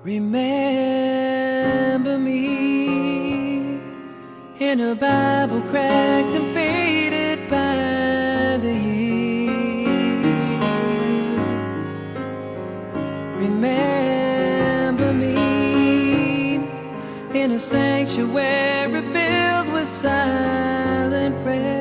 Remember me in a Bible cracked and faded by the years. Remember me in a sanctuary filled with silent prayer.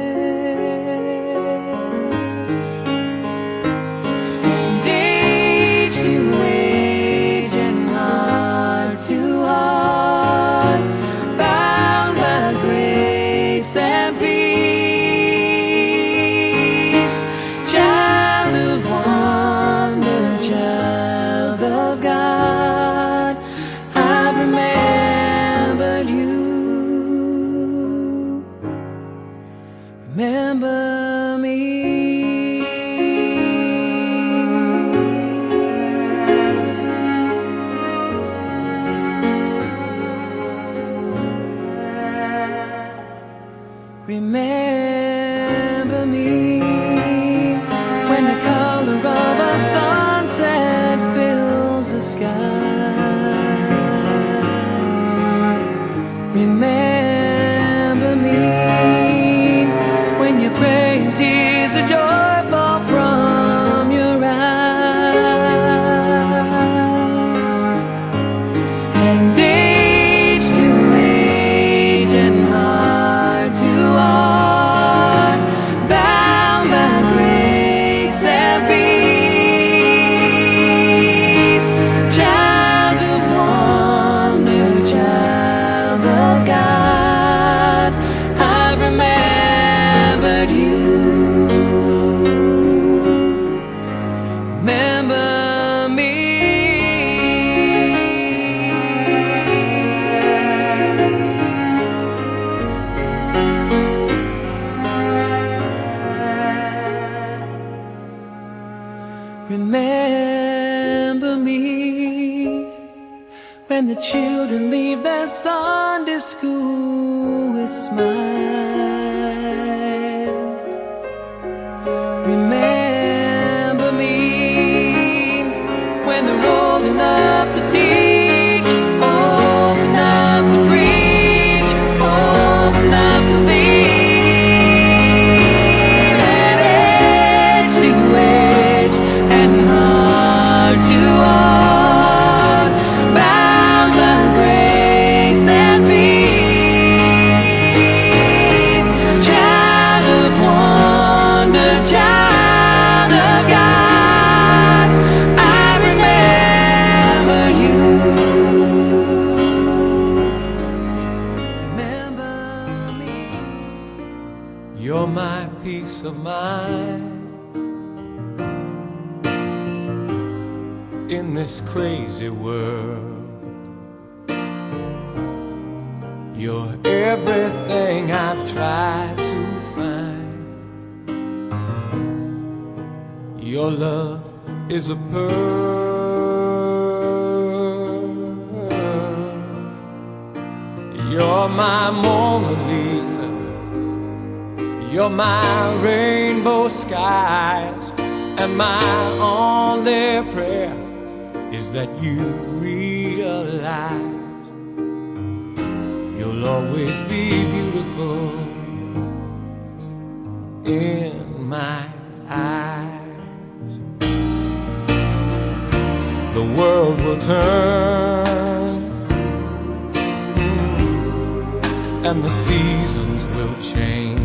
Remember me. Remember me when the color of a sunset fills the sky. Remember me when you pray and tears of joy fall from your eyes. And age to age and heart to heart, bound by grace and peace. Child of wonder, child of God, I remember you. Remember me. Remember me when the children leave their Sunday school with smiles. Remember me when they're old enough to teach, old enough to preach, old enough to leave. And edge to edge and heart to heart, bound by grace and peace. Child of wonder, child of God, I remember you. Remember me. You're my peace of mind in this crazy world. You're everything I've tried to find. Your love is a pearl. You're my Mona Lisa. You're my rainbow skies. And my only prayer is that you realize you'll always be beautiful in my eyes. The world will turn and the seasons will change,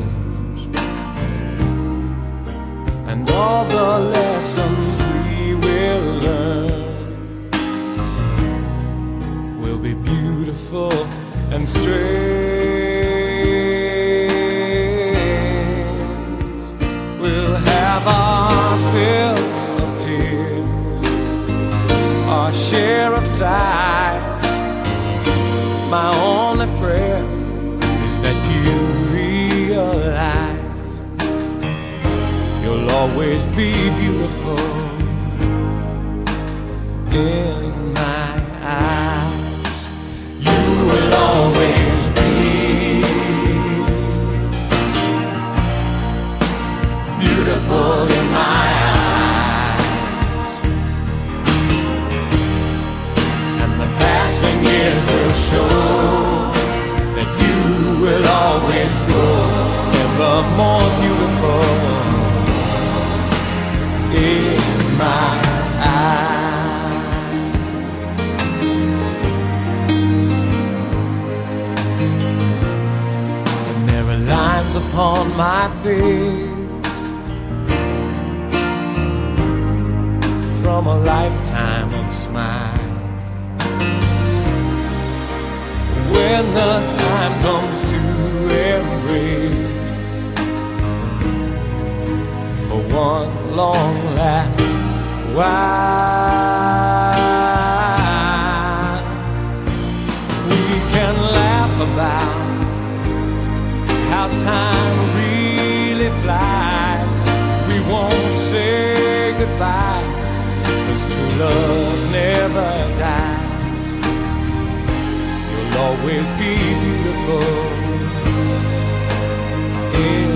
and all the lessons we will learn will be beautiful and strange. We'll have our fill of tears, our share of sighs. My only prayer is that you realize you'll always be beautiful in my eyes. You will always be beautiful in my eyes. And the my face from a lifetime of smiles. When the time comes to embrace for one long last while, we can laugh about how time really flies. We won't say goodbye, 'cause true love never dies. You'll always be beautiful in